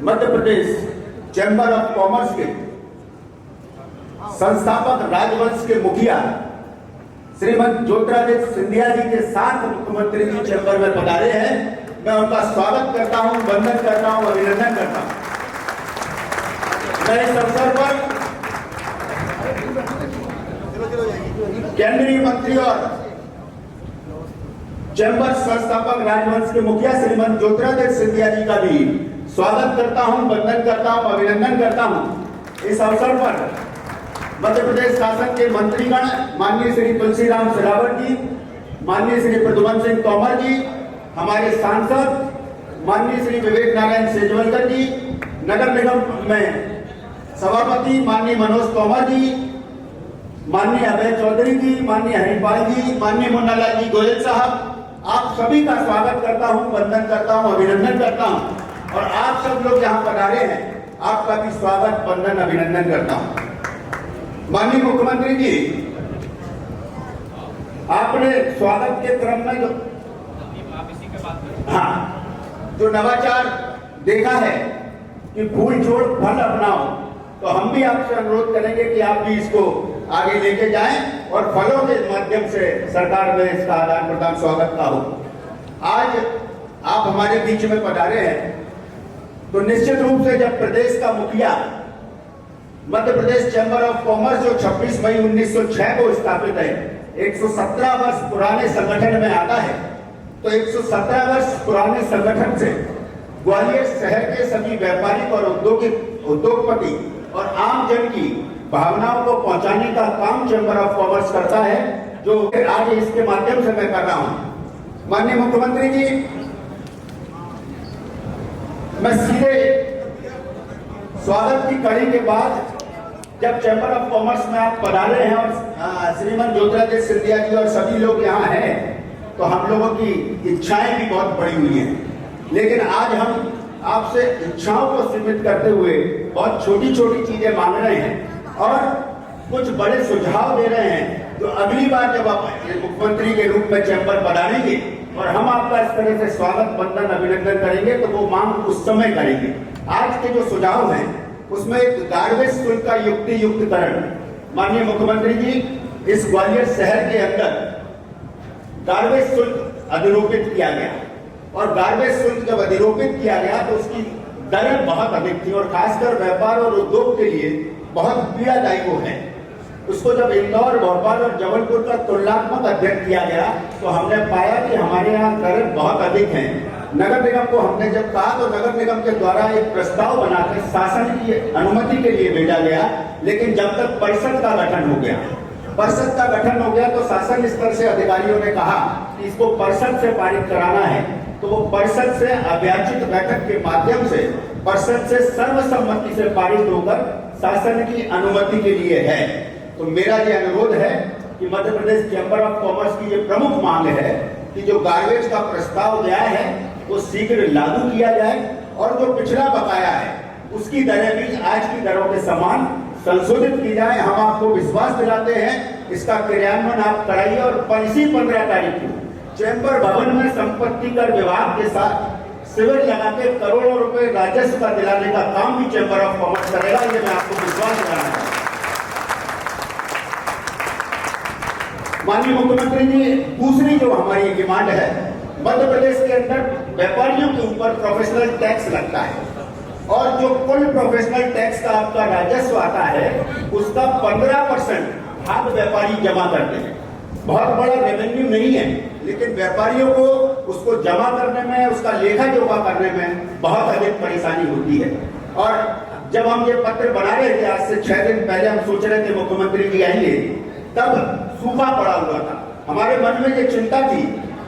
Madhya Pradesh chamber of commerce के संस्थापक राजवंश के मुखिया श्रीमद ज्योतिरादित्य सिंधिया जी के साथ मुख्यमंत्री जी चैंबर में पधारे हैं। मैं उनका स्वागत करता हूं, वंदन करता हूं, अभिनंदन करता हूं। मैं इस अवसर पर केंद्रीय मंत्री और चैंबर संस्थापक राजवंश के मुखिया श्रीमद ज्योतिरादित्य सिंधिया जी का भी स्वागत करता हूं, वंदन करता हूं, अभिनंदन करता हूं। इस अवसर पर मध्य प्रदेश शासन के मंत्रीगण माननीय श्री तुलसीराम सिलावट जी, माननीय श्री प्रद्युमन सिंह तोमर जी, हमारे सांसद माननीय श्री विवेक नारायण सेजवलकर जी, नगर निगम में सभापति माननीय मनोज तोमर जी, माननीय अभय चौधरी जी, माननीय हरिपाल जी, माननीय मुन्नालाल जी गोयल साहब, आप सभी का स्वागत करता हूं, वंदन करता हूं, अभिनंदन करता हूं। और आप सब लोग यहाँ पधारे हैं, आपका भी स्वागत, वंदन, अभिनंदन करता हूं। माननीय मुख्यमंत्री जी, आपने स्वागत के क्रम में जो नवाचार देखा है कि फूल छोड़ फल अपनाओ, तो हम भी आपसे अनुरोध करेंगे कि आप भी इसको आगे लेके जाएं और फलों के माध्यम से सरकार में इसका आदान प्रदान स्वागत का हो। आज आप हमारे बीच में पधारे हैं, तो निश्चित रूप से जब प्रदेश का मुखिया Madhya Pradesh chamber of commerce जो 26 मई 1906 को स्थापित है, 117 वर्ष पुराने संगठन में आता है, तो 117 वर्ष पुराने संगठन से ग्वालियर शहर के सभी व्यापारिक और उद्योगपति और आम जन की भावनाओं को पहुंचाने का काम चैंबर ऑफ कॉमर्स करता है, जो आज इसके माध्यम से मैं कर रहा हूं। माननीय मुख्यमंत्री जी, मैं सीधे स्वागत की कड़ी के बाद जब चैंबर ऑफ कॉमर्स में आप पधारे हैं और श्रीमद ज्योतिरादित्य सिंधिया जी और सभी लोग यहाँ हैं, तो हम लोगों की इच्छाएं भी बहुत बड़ी हुई हैं, लेकिन आज हम आपसे इच्छाओं को सीमित करते हुए बहुत छोटी छोटी चीजें मांग रहे हैं और कुछ बड़े सुझाव दे रहे हैं, जो अगली बार जब आप मुख्यमंत्री के रूप में चैंबर पधारेंगे और हम आपका इस तरह से स्वागत, वंदन, अभिनंदन करेंगे, तो वो मांग उस समय करेंगे। आज के जो सुझाव हैं उसमें एक गार्बेज शुल्क का युक्तिकरण, माननीय मुख्यमंत्री जी, इस ग्वालियर शहर के अंदर गार्बेज शुल्क अधिरोपित किया गया और गार्बेज शुल्क जब अधिरोपित किया गया तो उसकी दरें बहुत अधिक थी और खासकर व्यापार और उद्योग के लिए बहुत पीड़ादायी वो है। उसको जब इंदौर, भोपाल और जबलपुर का तुलनात्मक अध्ययन किया गया तो हमने पाया कि हमारे यहाँ दरें बहुत अधिक हैं। नगर निगम को हमने जब कहा तो नगर निगम के द्वारा एक प्रस्ताव बनाकर शासन की अनुमति के लिए भेजा गया, लेकिन जब तक परिषद का गठन हो गया तो शासन स्तर से अधिकारियों ने कहा कि इसको परिषद से पारित कराना है, तो वो परिषद से अव्याचित बैठक के माध्यम से परिषद से सर्वसम्मति से पारित होकर शासन की अनुमति के लिए है। तो मेरा ये अनुरोध है कि Madhya Pradesh chamber of commerce की ये प्रमुख मांग है कि जो गार्बेज का प्रस्ताव गया है वो शीघ्र लागू किया जाए और जो पिछड़ा बकाया है उसकी दरें भी आज की दरों के समान संशोधित की जाए। हम आपको विश्वास दिलाते हैं, इसका क्रियान्वयन आप कराइए और इसी 15 तारीख को चैंबर भवन में संपत्ति कर विभाग के साथ शिविर लगा के करोड़ों रुपए राजस्व का दिलाने का काम भी चैंबर ऑफ कॉमर्स करेगा, ये मैं आपको विश्वास दिलाना चाहता हूं। माननीय मुख्यमंत्री जी, दूसरी जो हमारी डिमांड है, मध्य प्रदेश के अंदर व्यापारियों के ऊपर प्रोफेशनल टैक्स लगता है और जो कुल प्रोफेशनल टैक्स का आपका राजस्व आता है उसका 15% भाग व्यापारी जमा करते हैं। बहुत बड़ा रेवेन्यू नहीं है, लेकिन व्यापारियों को उसको जमा करने में, उसका लेखा जोखा करने में बहुत अधिक परेशानी होती है। और जब हम ये पत्र बना रहे थे, आज से 6 दिन पहले हम सोच रहे थे मुख्यमंत्री जी आएंगे, तब सूखा पड़ा हुआ था। हमारे मन में ये चिंता थी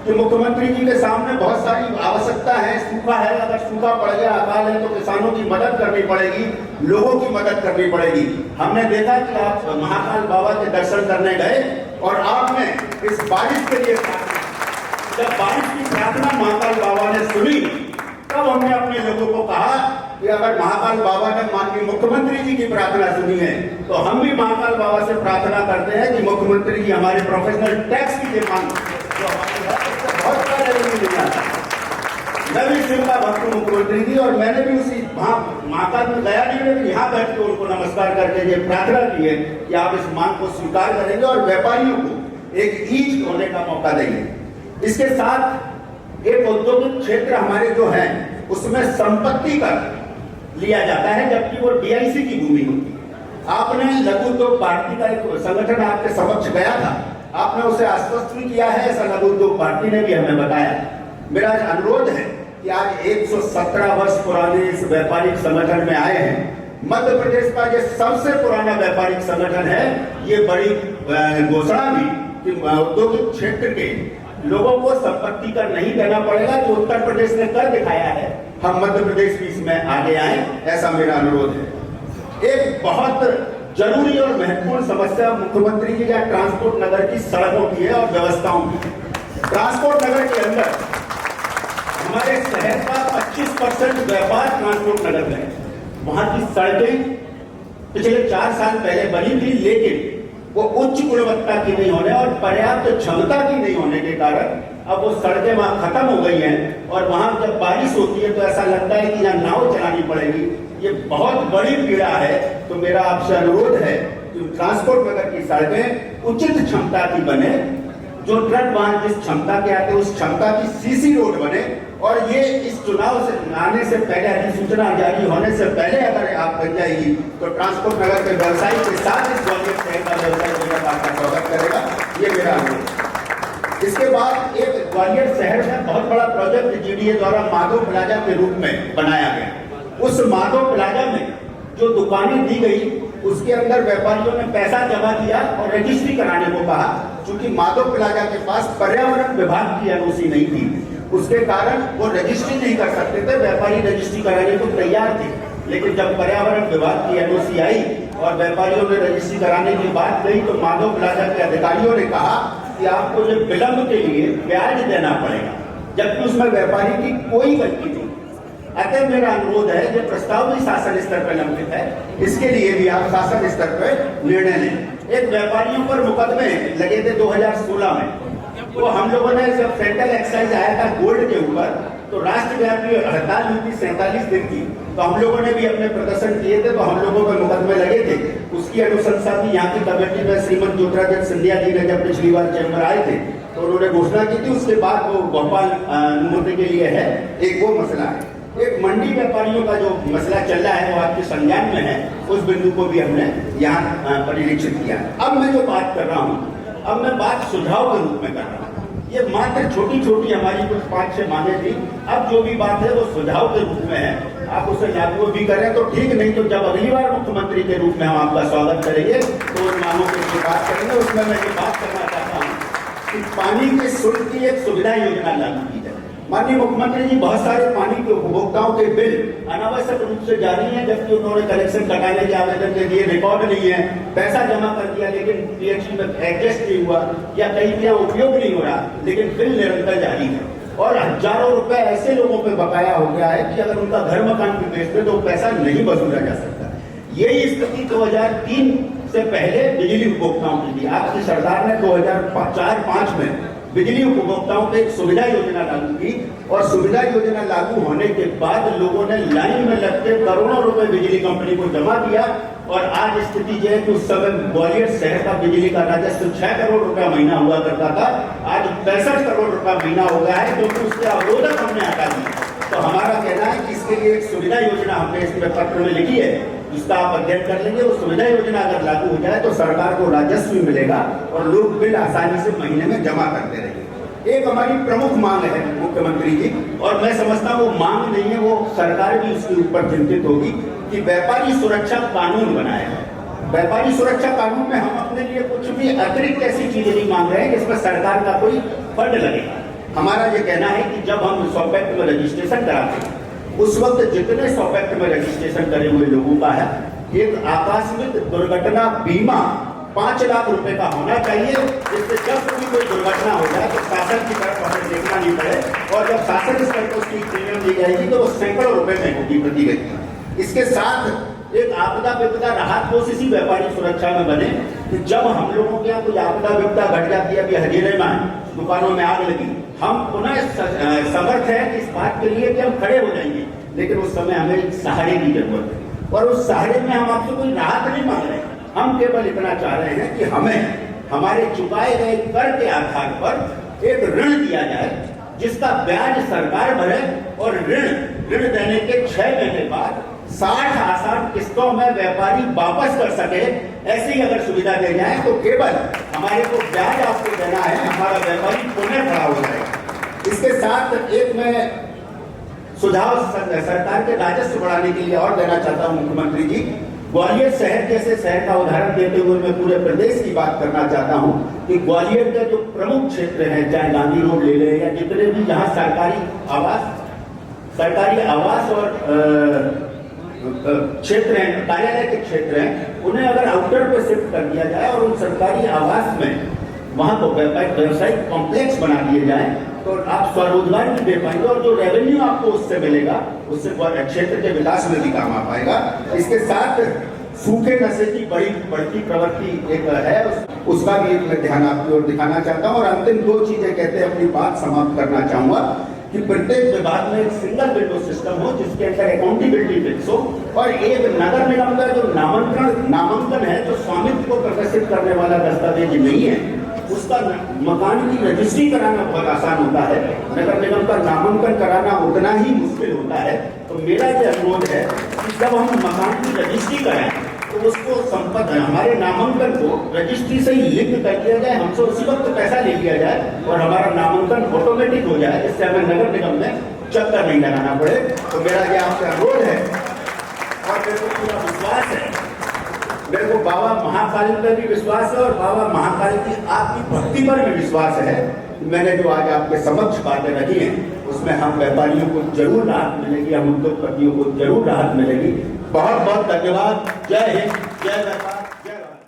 कि मुख्यमंत्री जी के सामने बहुत सारी आवश्यकता है, सूखा है, अगर सूखा पड़ गया, अकाल है, तो किसानों की मदद करनी पड़ेगी, लोगों की मदद करनी पड़ेगी। हमने देखा कि आप महाकाल बाबा के दर्शन करने गए और आपने इस बारिश के लिए जब बारिश की प्रार्थना महाकाल बाबा ने सुनी, तब हमने अपने लोगों को कहा कि अगर महाकाल बाबा ने माननीय मुख्यमंत्री जी की प्रार्थना सुनी है, तो हम भी महाकाल बाबा से प्रार्थना करते हैं कि मुख्यमंत्री जी हमारे प्रोफेशनल टैक्स की जो मांग, जो हमारे बहुत सारे मैं भी शिव का भक्त मुख्यमंत्री जी, और मैंने भी उसी वहां महाकाल में गया नहीं, लेकिन यहाँ बैठ के उनको नमस्कार करके ये प्रार्थना की है कि आप इस मांग को स्वीकार करेंगे और व्यापारियों को एक ईज होने का मौका देंगे। इसके साथ एक औद्योगिक क्षेत्र हमारे जो है उसमें संपत्ति कर लिया जाता है, जबकि वो डीआईसी की भूमि होती है। आपने लघु उद्योग भारती का एक संगठन आपके समक्ष गया था, आपने उसे आश्वस्त भी किया है, ऐसा लघु उद्योग भारती ने भी हमें बताया। मेरा अनुरोध है कि आज 117 वर्ष पुराने इस व्यापारिक संगठन में आए हैं। मध्य प्रदेश का ये सबसे पुराना व्यापारिक संगठन है। ये बड़ी घोषणा भी कि औद्योगिक क्षेत्र के लोगों को संपत्ति कर नहीं देना पड़ेगा, जो उत्तर प्रदेश ने कर दिखाया है, हम मध्य प्रदेश भी इसमें आगे आए, ऐसा मेरा अनुरोध है। एक बहुत जरूरी और महत्वपूर्ण समस्या मुख्यमंत्री जी या ट्रांसपोर्ट नगर की सड़कों की है और व्यवस्थाओं की। ट्रांसपोर्ट नगर के अंदर हमारे शहर का 25% व्यापार ट्रांसपोर्ट नगर में है। वहां की सड़कें पिछले 4 साल पहले बनी थी, लेकिन वो उच्च गुणवत्ता की नहीं होने और पर्याप्त क्षमता की नहीं होने के कारण अब वो सड़कें वहां खत्म हो गई हैं, और वहां जब बारिश होती है तो ऐसा लगता है कि यहाँ नाव चलानी पड़ेगी। ये बहुत बड़ी पीड़ा है। तो मेरा आपसे अनुरोध है कि ट्रांसपोर्ट नगर की सड़कें उचित क्षमता की बने, जो ट्रक वाहन जिस क्षमता के आते उस क्षमता की सीसी रोड बने, और ये इस चुनाव से आने से पहले, अधिसूचना जारी होने से पहले अगर आप बन जाएगी तो ट्रांसपोर्ट नगर के व्यवसायी के साथ इस ग्वालियर शहर का व्यवसाय मेरा आपका स्वागत करेगा, ये मेरा अनुरोध। इसके बाद एक ग्वालियर शहर में बहुत बड़ा प्रोजेक्ट जीडीए द्वारा माधव प्लाजा के रूप में बनाया गया। उस माधव प्लाजा में जो दुकानें दी गई, उसके अंदर व्यापारियों ने पैसा जमा किया और रजिस्ट्री कराने को कहा। क्योंकि माधव प्लाजा के पास पर्यावरण विभाग की एनओसी नहीं थी, उसके कारण वो रजिस्ट्री नहीं कर सकते थे। व्यापारी रजिस्ट्री कराने को तैयार थे, लेकिन जब पर्यावरण विभाग की एनओसी आई और व्यापारियों ने रजिस्ट्री कराने की बात कही, तो माधव प्लाजा के अधिकारियों ने कहा कि आपको ये विलंब के लिए ब्याज देना पड़ेगा, जबकि उसमें व्यापारी की कोई गलती नहीं। अतः मेरा अनुरोध है, ये प्रस्ताव भी शासन स्तर पर लंबित है, इसके लिए भी आप शासन स्तर पर निर्णय लें। एक व्यापारियों पर मुकदमे लगे थे 2016 में, तो हम लोगों ने जब सेंट्रल एक्साइज आया था गोल्ड के ऊपर, तो राष्ट्रव्यापी हड़ताल हुई थी 47 दिन की, तो हम लोगों ने भी अपने प्रदर्शन किए थे, तो हम लोगों पर मुकदमे लगे थे। उसकी अनुशंसा भी यहाँ की कमेटी में श्रीमती ज्योतिरादित्य सिंधिया जी ने जब पिछली बार चैम्बर आए थे तो उन्होंने घोषणा की थी। उसके बाद वो भोपाल अनुमति के लिए है, एक वो मसला है। एक मंडी व्यापारियों का जो मसला चल रहा है वो आपके संज्ञान में है, उस बिंदु को भी हमने यहाँ परिलक्षित किया। अब मैं जो बात कर रहा हूँ, अब मैं बात सुझाव के रूप में कर रहा हूँ। ये मात्र छोटी छोटी हमारी कुछ 5-6 मांगे थी, अब जो भी बात है वो सुझाव के रूप में है। आप उसे लागू भी करें तो ठीक, नहीं तो जब अगली बार मुख्यमंत्री के रूप में हम आपका स्वागत करेंगे तो उन मांगों के लिए बात करेंगे। उसमें मैं ये बात करना चाहता हूँ कि पानी के शुल्क की एक सुविधा योजना लागू की जाए। माननीय मुख्यमंत्री जी, बहुत सारे पानी के उपभोक्ताओं के बिल अनावश्यक रूप से जारी हैं, जबकि उन्होंने कनेक्शन कटाने के आवेदन के लिए रिकॉर्ड नहीं है, पैसा जमा कर दिया लेकिन पीएचई में एडजस्ट नहीं हुआ, या कहीं भी उपयोग नहीं हो रहा, लेकिन बिल निरंतर जारी है। और हजारों रुपए ऐसे लोगों पे बकाया हो गया है कि अगर उनका घर मकान भी बेचते तो पैसा नहीं वसूला जा सकता। यही स्थिति 2003 से पहले बिजली उपभोक्ताओं की थी। आपकी सरकार ने 2004-5 में बिजली उपभोक्ताओं पे एक सुविधा योजना लागू की, और सुविधा योजना लागू होने के बाद लोगों ने लाइन में लगते करोड़ों रुपए बिजली कंपनी को जमा किया। और आज स्थिति यह है कि उस समय ग्वालियर शहर का बिजली का राजस्व 6 करोड़ रुपया महीना हुआ करता था, आज 65 करोड़ रुपया महीना हो गया है, क्योंकि उसके अवरोधक हमने हटा दिए। तो हमारा कहना है कि इसके लिए एक सुविधा योजना हमने इसमें पत्र में लिखी है, जिसका आप अध्ययन कर लेंगे। वो सुविधा योजना अगर लागू हो जाए तो सरकार को राजस्व भी मिलेगा और लोग बिल आसानी से महीने में जमा करते रहेंगे। एक हमारी प्रमुख मांग है मुख्यमंत्री जी, और मैं समझता हूँ वो मांग नहीं है, वो सरकार भी उसके ऊपर चिंतित होगी, कि व्यापारी सुरक्षा कानून बनाया है। व्यापारी सुरक्षा कानून में हम अपने लिए कुछ भी अतिरिक्त ऐसी चीजें नहीं मांग रहे हैं जिसमें सरकार का कोई फंड लगेगा। हमारा ये कहना है कि जब हम सॉफ्टवेयर में रजिस्ट्रेशन कराते हैं, उस वक्त जितने सॉफ्टवेयर में रजिस्ट्रेशन करे हुए लोगों का है, एक आकस्मिक दुर्घटना बीमा 5 लाख रुपए का होना चाहिए, जिससे जब कभी कोई दुर्घटना हो जाए तो शासन की तरफ हमें देखना नहीं पड़े, और जब शासन स्तर पर उसकी प्रीमियम दी जाएगी तो वो सैकड़ों रुपए में होगी प्रति व्यक्ति। इसके साथ एक आपदा विपदा राहत कोष इसी व्यापारी सुरक्षा में बने, कि जब हम लोगों के यहाँ कोई आपदा विपदा घट जाती है, अभी हजीरे में दुकानों में आग लगी, हम पुनः समर्थ है इस बात के लिए कि हम खड़े हो जाएंगे, लेकिन उस समय हमें एक सहारे की जरूरत है। और उस सहारे में हम आपसे कोई राहत नहीं मांग रहे, हम केवल इतना चाह रहे हैं कि हमें हमारे चुकाए गए कर के आधार पर एक ऋण दिया जाए, जिसका ब्याज सरकार भरे, और ऋण देने के 6 महीने बाद 60 आसान किस्तों में व्यापारी वापस कर सके, ऐसी अगर सुविधा दे जाए तो केवल हमारे को ब्याज आपको देना है, हमारा व्यापारी पुनः खड़ा हो जाए। इसके साथ एक मैं सुझाव सरकार के राजस्व बढ़ाने के लिए और देना चाहता हूं मुख्यमंत्री जी। ग्वालियर शहर जैसे शहर का उदाहरण देते हुए मैं पूरे प्रदेश की बात करना चाहता हूं कि ग्वालियर के जो प्रमुख क्षेत्र हैं, चाहे गांधी रोड ले लें या जितने भी जहां सरकारी आवास और क्षेत्र हैं, कार्यालय के क्षेत्र हैं, उन्हें अगर आउटर पे शिफ्ट कर दिया जाए और उन सरकारी आवास में वहां को व्यावसायिक कॉम्प्लेक्स बना दिए जाए तो आप स्वरोजगार भी दे पाएंगे, और जो रेवेन्यू आपको उससे मिलेगा उससे क्षेत्र के विकास में भी काम आ पाएगा। इसके साथ सूखे नशे की बढ़ती प्रवृत्ति एक है, उसका भी मैं ध्यान आपकी ओर दिखाना चाहता हूँ। और अंतिम 2 चीजें कहते अपनी बात समाप्त करना चाहूंगा कि प्रत्येक विभाग में एक सिंगल विंडो सिस्टम हो, जिसके अंदर अकाउंटेबिलिटी फिक्स हो, और एक नगर निगम का जो नामांकन है, जो स्वामित्व को प्रदर्शित करने वाला दस्तावेज नहीं है, उसका मकान की रजिस्ट्री कराना बहुत आसान होता है, नगर निगम का नामांकन कराना उतना ही मुश्किल होता है। तो मेरा ये अनुरोध है कि जब हम मकान की रजिस्ट्री कराएं तो उसको हमारे नामांकन को रजिस्ट्री से ही लिंक कर दिया जाए, हमसे उसी वक्त पैसा ले लिया जाए और हमारा नामांकन ऑटोमेटिक हो जाए, जिससे हमें नगर निगम में चक्कर नहीं लगाना पड़े। तो मेरा ये आपसे अनुरोध है, और मेरे को पूरा विश्वास है, मेरे को बाबा महाकाल पर भी विश्वास है और बाबा महाकाल की आपकी भक्ति पर भी विश्वास है। मैंने जो आज आपके समक्ष बातें रखी हैं उसमें हम व्यापारियों को जरूर राहत मिलेगी, हम उद्योगपतियों को जरूर राहत मिलेगी। बहुत बहुत धन्यवाद। जय हिंद, जय व्यापार, जय भारत।